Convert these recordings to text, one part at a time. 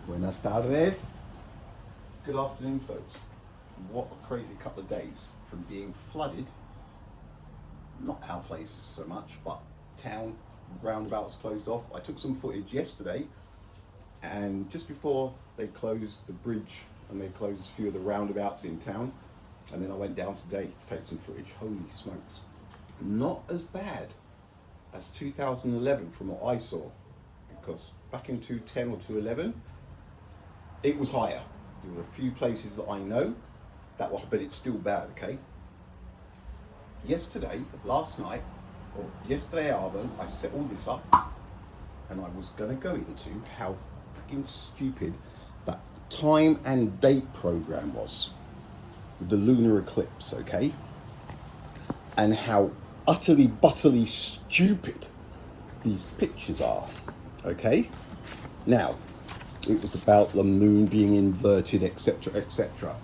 Buenas tardes. Good afternoon, folks. What a crazy couple of days from being flooded. Not our place so much, but town roundabouts closed off. I took some footage yesterday, and just before they closed the bridge and they closed a few of the roundabouts in town, and then I went down today to take some footage. Holy smokes. Not as bad as 2011 from what I saw, because back in 2010 or 2011, it was higher. There were a few places that I know that were, but it's still bad, okay? Last night, or yesterday afternoon, I set all this up, and I was gonna go into how freaking stupid that time and date program was with the lunar eclipse, okay? And how utterly stupid these pictures are, okay? Now, it was about the moon being inverted, etc., etc.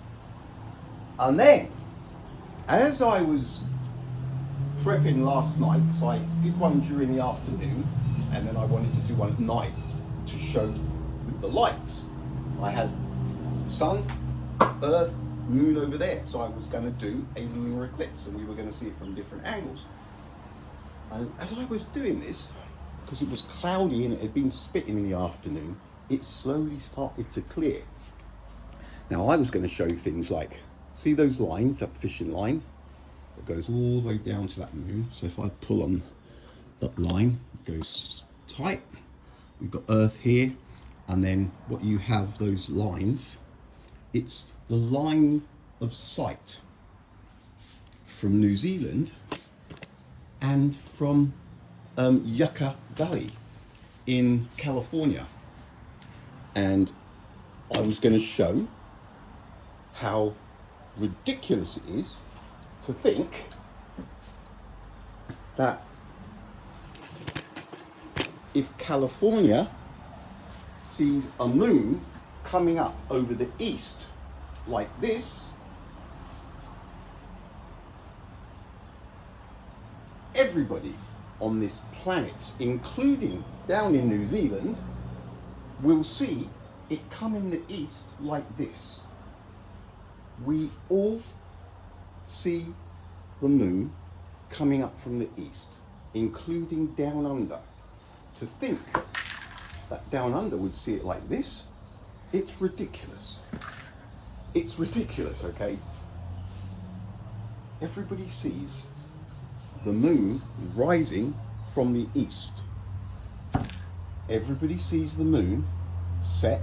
And then, as I was prepping last night, so I did one during the afternoon, and then I wanted to do one at night to show with the lights. I had sun, earth, moon over there, so I was going to do a lunar eclipse, and we were going to see it from different angles. And as I was doing this, because it was cloudy and it had been spitting in the afternoon, it slowly started to clear. Now I was going to show you things like, see those lines, that fishing line that goes all the way down to that moon. So if I pull on that line, it goes tight. We've got Earth here, and then what you have, those lines, it's the line of sight from New Zealand and from Yucca Valley in California. And I was going to show how ridiculous it is to think that if California sees a moon coming up over the east like this, everybody on this planet, including down in New Zealand, will see it come in the east like this. We all see the moon coming up from the east, including down under. To think that down under would see it like this, it's ridiculous. It's ridiculous, okay? Everybody sees the moon rising from the east. Everybody sees the moon set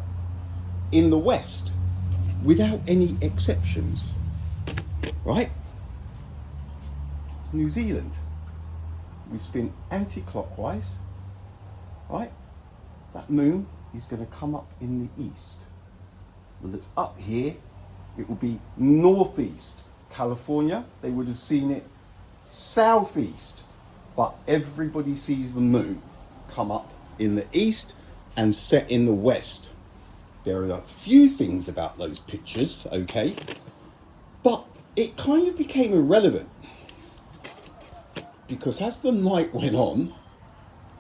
in the west, without any exceptions, right? New Zealand, we spin anti-clockwise, right? That moon is going to come up in the east. Well, it's up here, it will be northeast. California, they would have seen it southeast, but everybody sees the moon come up in the east and set in the west. There are a few things about those pictures, okay, but it kind of became irrelevant because as the night went on,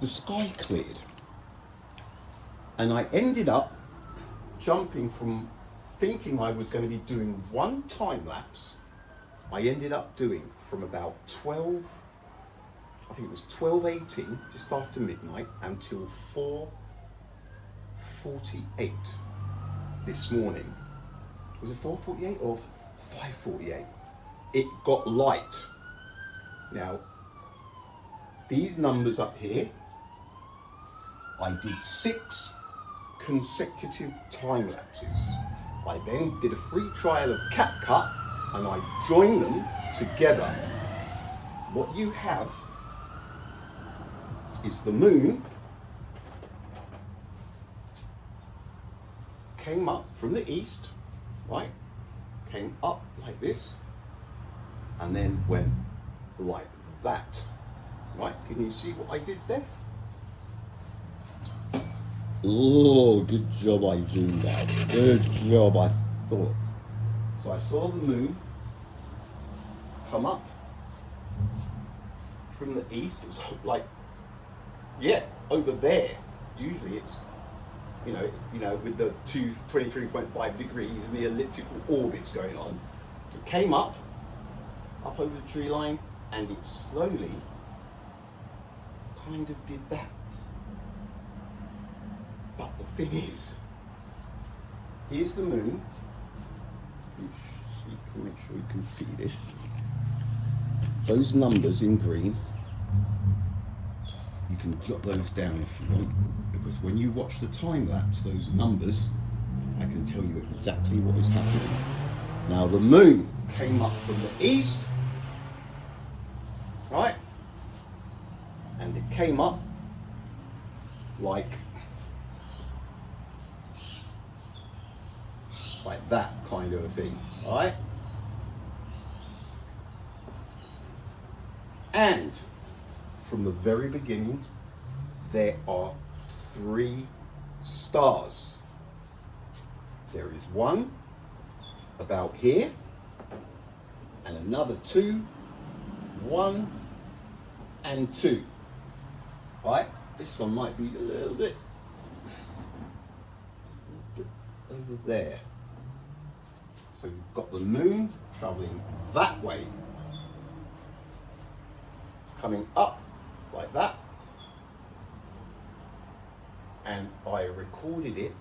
the sky cleared, and I ended up jumping from thinking I was going to be doing one time lapse. I ended up doing from about 12, I think it was 12:18, just after midnight, until 4:48 this morning. Was it 4:48 or 5:48? It got light. Now, these numbers up here, I did 6 consecutive time lapses. I then did a free trial of CapCut, and I joined them together. What you have is the moon came up from the east, right? Came up like this, and then went like that, right? Can you see what I did there? Oh, good job I zoomed out. Good job, I thought. So I saw the moon come up from the east. It was like, yeah, over there. Usually it's with the 23.5 degrees and the elliptical orbits going on. It came up over the tree line, and it slowly kind of did that. But the thing is, here's the moon. Make sure you can see this. Those numbers in green, you can jot those down if you want, because when you watch the time lapse, those numbers, I can tell you exactly what is happening. Now the moon came up from the east, right? And it came up like that kind of a thing, right? And from the very beginning, there are 3 stars. There is one about here, and another 2, 1 and 2. Right? This one might be a little bit over there. So you've got the moon traveling that way, coming up like that, and I recorded it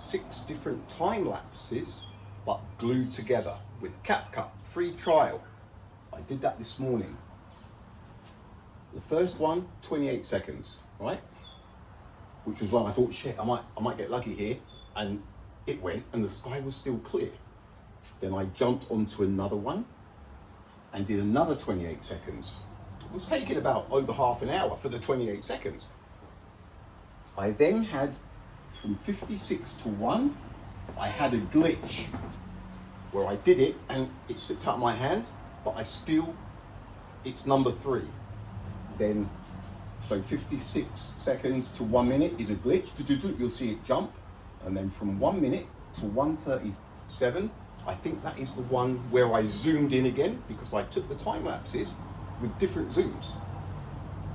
6 different time lapses, but glued together with CapCut, free trial. I did that this morning. The first one, 28 seconds, right? Which was when I thought, shit, I might get lucky here, and it went, and the sky was still clear. Then I jumped onto another one and did another 28 seconds. It was taking about over half an hour for the 28 seconds. I then had, from 56 to 1, I had a glitch where I did it and it slipped out of my hand, but it's number 3. Then, so 56 seconds to 1 minute is a glitch. You'll see it jump. And then from 1 minute to 1:37, I think that is the one where I zoomed in again, because I took the time lapses with different zooms,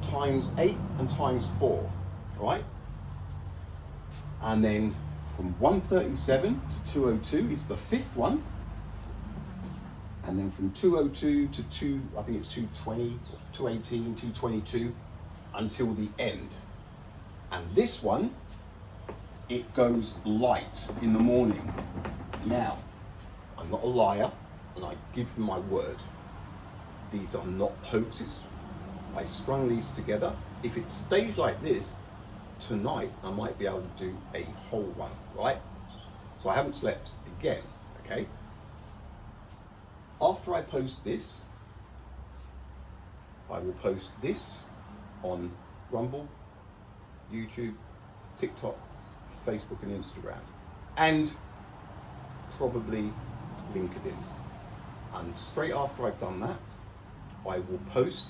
×8 and ×4, right? And then from 1:37 to 2:02 is the 5th one. And then from 2:02 to I think it's 2:20, 2:18, 2:22 until the end. And this one, it goes light in the morning. Now, I'm not a liar, and I give you my word. These are not hoaxes. I strung these together. If it stays like this, tonight I might be able to do a whole one, right? So I haven't slept again, okay? After I post this, I will post this on Rumble, YouTube, TikTok, Facebook and Instagram, and probably LinkedIn. And straight after I've done that, I will post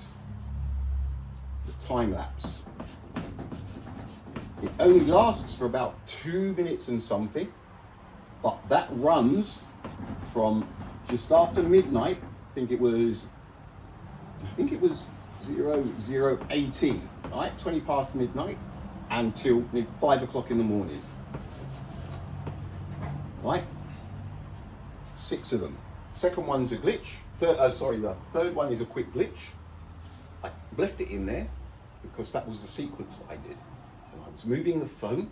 the time lapse. It only lasts for about 2 minutes and something, but that runs from just after midnight. I think it was 00:18, right? 20 past midnight until 5 o'clock in the morning, right? 6 of them. Second one's a glitch. The third one is a quick glitch. I left it in there because that was the sequence that I did. And I was moving the phone,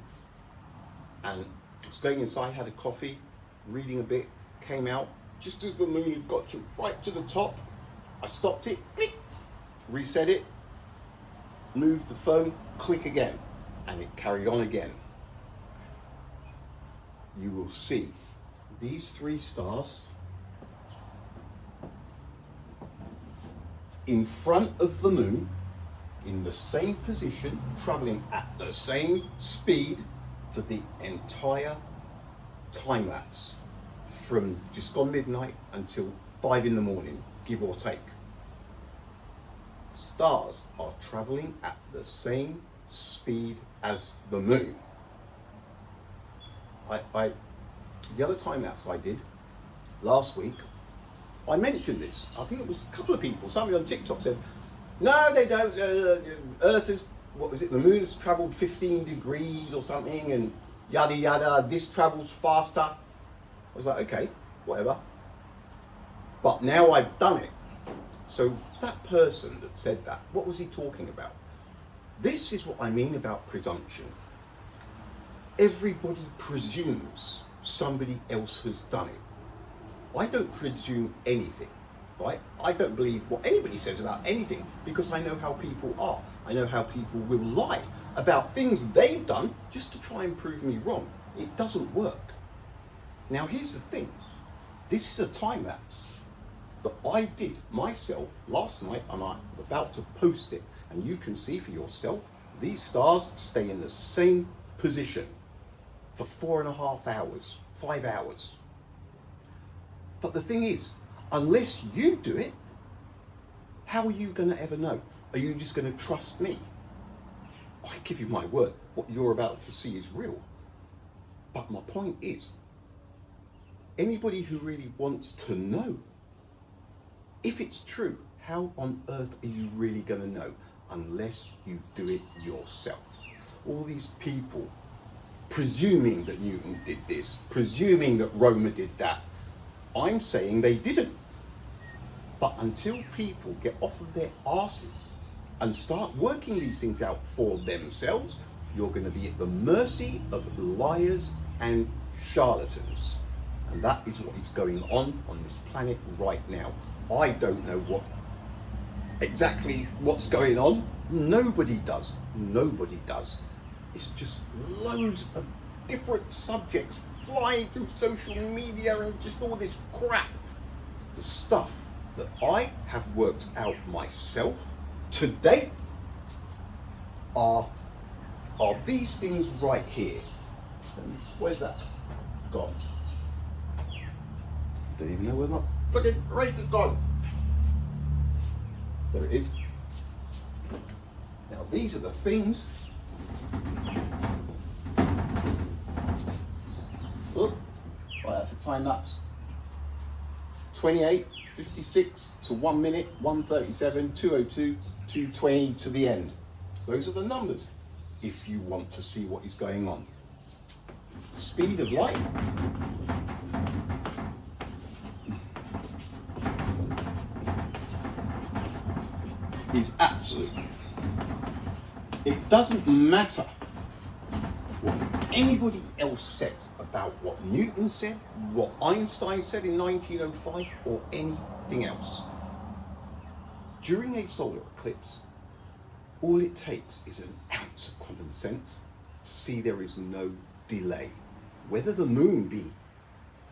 and I was going inside, had a coffee, reading a bit, came out. Just as the moon had got right to the top, I stopped it, click, reset it, moved the phone, click again, and it carried on again. You will see these 3 stars in front of the moon, in the same position, traveling at the same speed for the entire time lapse, from just gone midnight until 5 in the morning, give or take. Stars are traveling at the same speed as the moon. The other time lapse I did last week, I mentioned this. I think it was a couple of people, somebody on TikTok said, no, they don't, Earth is, the moon has traveled 15 degrees or something, and yada yada, this travels faster. I was like, okay, whatever. But now I've done it. So that person that said that, what was he talking about? This is what I mean about presumption. Everybody presumes somebody else has done it. I don't presume anything, right? I don't believe what anybody says about anything because I know how people are. I know how people will lie about things they've done just to try and prove me wrong. It doesn't work. Now here's the thing. This is a time lapse that I did myself last night, and I'm about to post it, and you can see for yourself these stars stay in the same position for 4.5 hours, 5 hours. But the thing is, unless you do it, how are you going to ever know? Are you just going to trust me? I give you my word, what you're about to see is real. But my point is, anybody who really wants to know, if it's true, how on earth are you really going to know unless you do it yourself? All these people presuming that Newton did this, presuming that Roma did that. I'm saying they didn't. But until people get off of their asses and start working these things out for themselves, you're going to be at the mercy of liars and charlatans. And that is what is going on this planet right now. I don't know exactly what's going on. Nobody does. Nobody does. It's just loads of different subjects flying through social media and just all this crap. The stuff that I have worked out myself to date are these things right here. Where's that gone? I don't even know where my fucking razor's gone. There it is. Now these are the things. Look, right, that's a time lapse. 28, 56 to 1 minute, 1:37, 2:02, 2:20 to the end. Those are the numbers if you want to see what is going on. Speed of light. Is absolute. It doesn't matter what anybody else says about what Newton said, what Einstein said in 1905, or anything else. During a solar eclipse, all it takes is an ounce of common sense to see there is no delay. Whether the moon be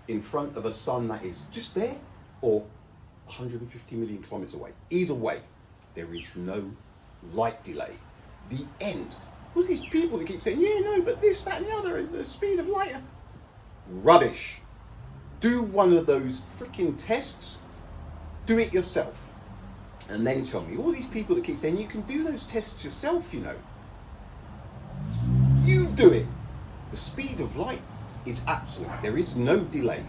in front of a sun that is just there or 150 million kilometers away, either way, there is no light delay. The end. All these people that keep saying, yeah, no, but this, that, and the other, and the speed of light. Rubbish. Do one of those freaking tests. Do it yourself. And then tell me, all these people that keep saying, you can do those tests yourself, you know. You do it. The speed of light is absolute. There is no delay.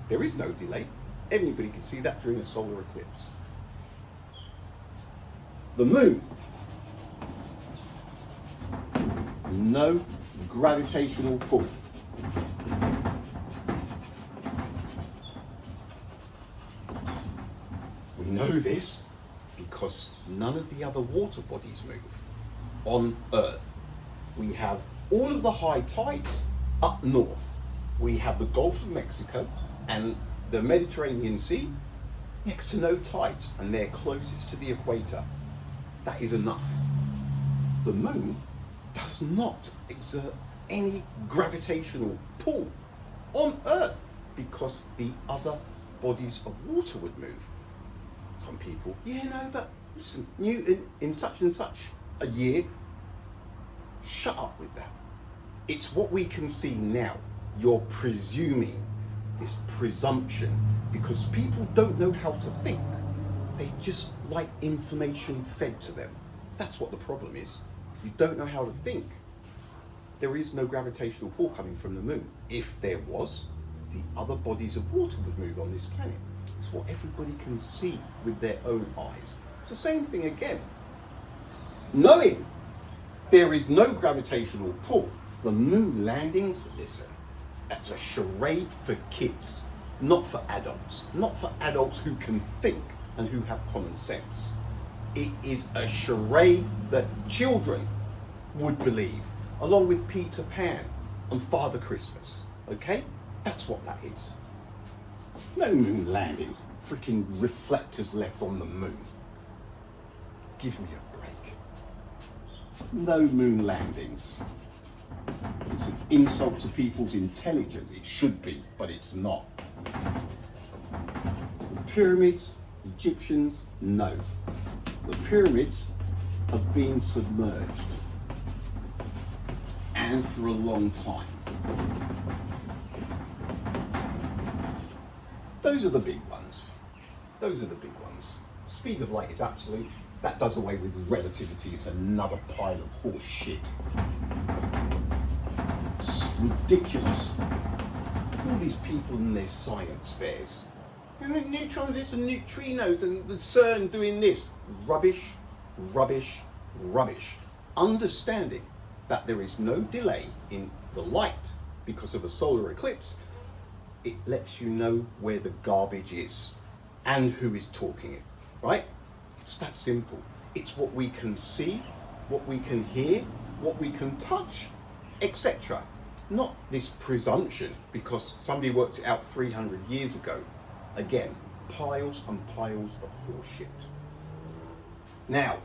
There is no delay. Everybody can see that during a solar eclipse. The moon. No gravitational pull. We know this because none of the other water bodies move on Earth. We have all of the high tides up north. We have the Gulf of Mexico and the Mediterranean Sea next to no tides, and they're closest to the equator. That is enough. The moon does not exert any gravitational pull on Earth because the other bodies of water would move. Some people, yeah, no, but listen, Newton in such and such a year, shut up with that. It's what we can see now. You're presuming, this presumption, because people don't know how to think. They just like information fed to them. That's what the problem is. You don't know how to think. There is no gravitational pull coming from the moon. If there was, the other bodies of water would move on this planet. It's what everybody can see with their own eyes. It's the same thing again. Knowing there is no gravitational pull The moon landings, listen, that's a charade for kids, not for adults. Not for adults who can think and who have common sense. It is a charade that children would believe, along with Peter Pan and Father Christmas, okay? That's what that is. No moon landings, freaking reflectors left on the moon. Give me a break. No moon landings. It's an insult to people's intelligence. It should be, but it's not. The pyramids, Egyptians, no. The pyramids have been submerged, and for a long time. Those are the big ones. Those are the big ones. Speed of light is absolute. That does away with relativity. It's another pile of horse shit. It's ridiculous. All these people in their science fairs. And the neutrons this and neutrinos and the CERN doing this. Rubbish, rubbish, rubbish. Understanding that there is no delay in the light because of a solar eclipse, it lets you know where the garbage is and who is talking it, right? It's that simple. It's what we can see, what we can hear, what we can touch, etc. Not this presumption because somebody worked it out 300 years ago. Again, piles and piles of horseshit. Now,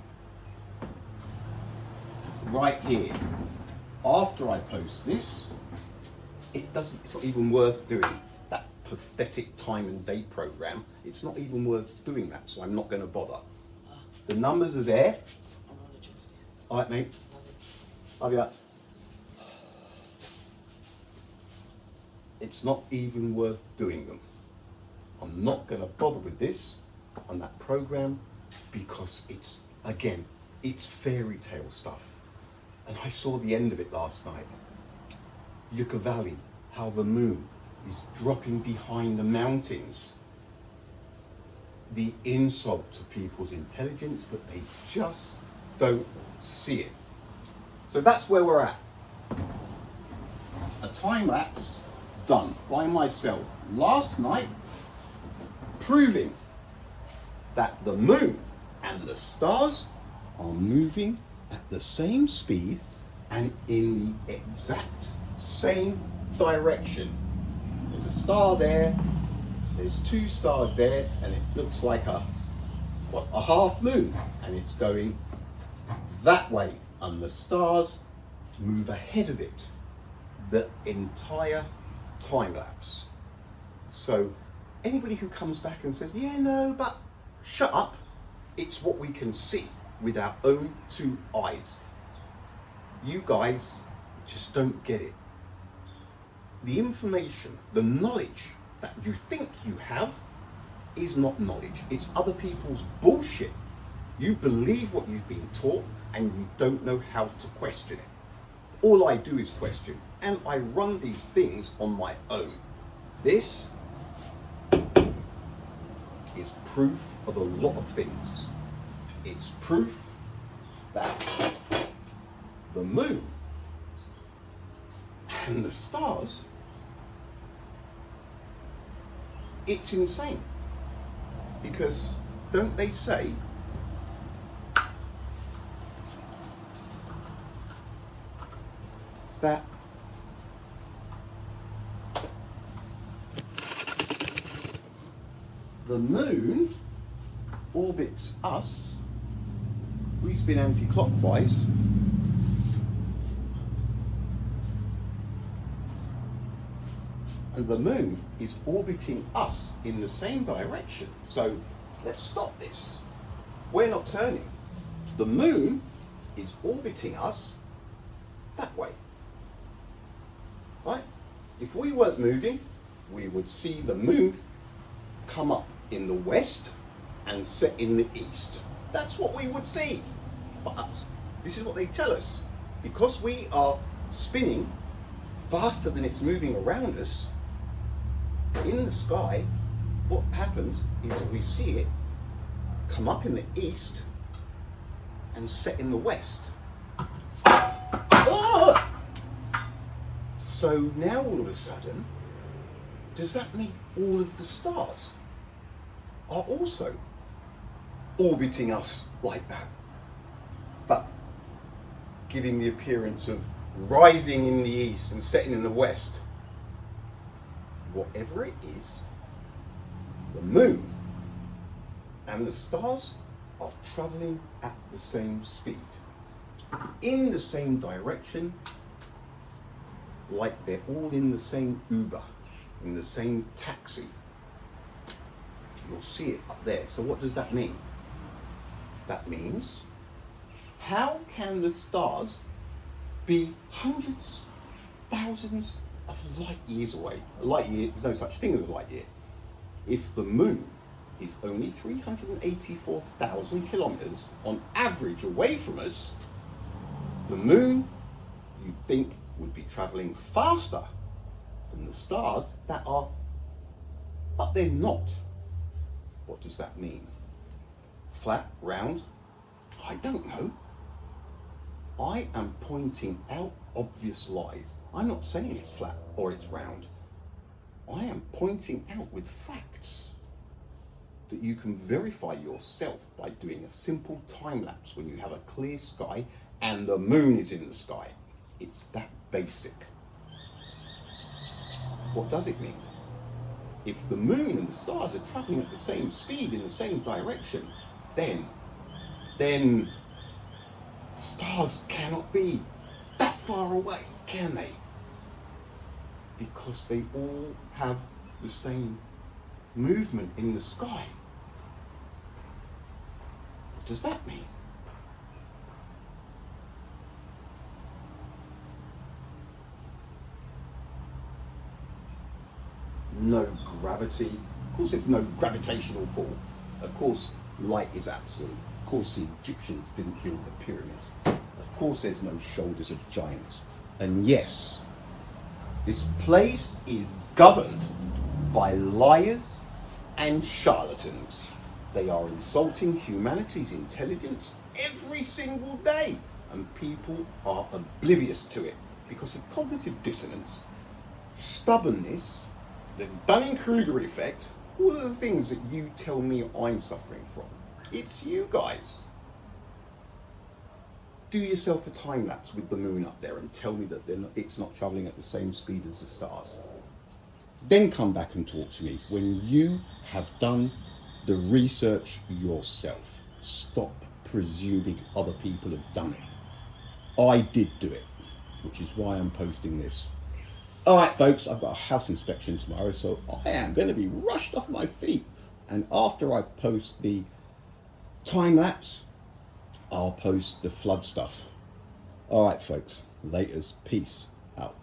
right here, after I post this, it's not even worth doing that pathetic time and date program. It's not even worth doing that, so I'm not going to bother. The numbers are there. All right, mate. Love you. It's not even worth doing them. I'm not going to bother with this on that program because it's, again, it's fairy tale stuff. And I saw the end of it last night. Yucca Valley, how the moon is dropping behind the mountains. The insult to people's intelligence, but they just don't see it. So that's where we're at. A time lapse done by myself last night, proving that the moon and the stars are moving at the same speed and in the exact same direction. There's a star there, there's two stars there, and it looks like a half moon, and it's going that way, and the stars move ahead of it the entire time lapse. So anybody who comes back and says, yeah, no, but shut up, it's what we can see with our own two eyes. You guys just don't get it. The information, the knowledge that you think you have is not knowledge. It's other people's bullshit. You believe what you've been taught and you don't know how to question it. All I do is question, and I run these things on my own. This is proof of a lot of things. It's proof that the moon and the stars, it's insane. Because don't they say that the moon orbits us, we spin anti-clockwise, and the moon is orbiting us in the same direction. So let's stop this. We're not turning. The moon is orbiting us that way. Right? If we weren't moving, we would see the moon come up in the west and set in the east. That's what we would see. But this is what they tell us. Because we are spinning faster than it's moving around us in the sky, what happens is we see it come up in the east and set in the west. Oh! So now all of a sudden, does that mean all of the stars are also orbiting us like that, but giving the appearance of rising in the east and setting in the west? Whatever it is, the moon and the stars are traveling at the same speed, in the same direction, like they're all in the same Uber, in the same taxi. You'll see it up there. So what does that mean? That means, how can the stars be hundreds, thousands of light years away? A light year, there's no such thing as a light year. If the moon is only 384,000 kilometers on average away from us, the moon, you'd think, would be traveling faster than the stars that are, but they're not. What does that mean? Flat, round? I don't know. I am pointing out obvious lies. I'm not saying it's flat or it's round. I am pointing out with facts that you can verify yourself by doing a simple time lapse when you have a clear sky and the moon is in the sky. It's that basic. What does it mean? If the moon and the stars are traveling at the same speed in the same direction, then stars cannot be that far away, can they? Because they all have the same movement in the sky. What does that mean? No gravity. Of course there's no gravitational pull. Of course light is absolute. Of course the Egyptians didn't build the pyramids. Of course there's no shoulders of giants. And yes, this place is governed by liars and charlatans. They are insulting humanity's intelligence every single day, and people are oblivious to it because of cognitive dissonance, stubbornness, the Dunning-Kruger effect, all of the things that you tell me I'm suffering from. It's you guys. Do yourself a time lapse with the moon up there and tell me that it's not travelling at the same speed as the stars. Then come back and talk to me when you have done the research yourself. Stop presuming other people have done it. I did do it, which is why I'm posting this. All right, folks, I've got a house inspection tomorrow, so I am going to be rushed off my feet. And after I post the time lapse, I'll post the flood stuff. All right, folks, laters, peace out.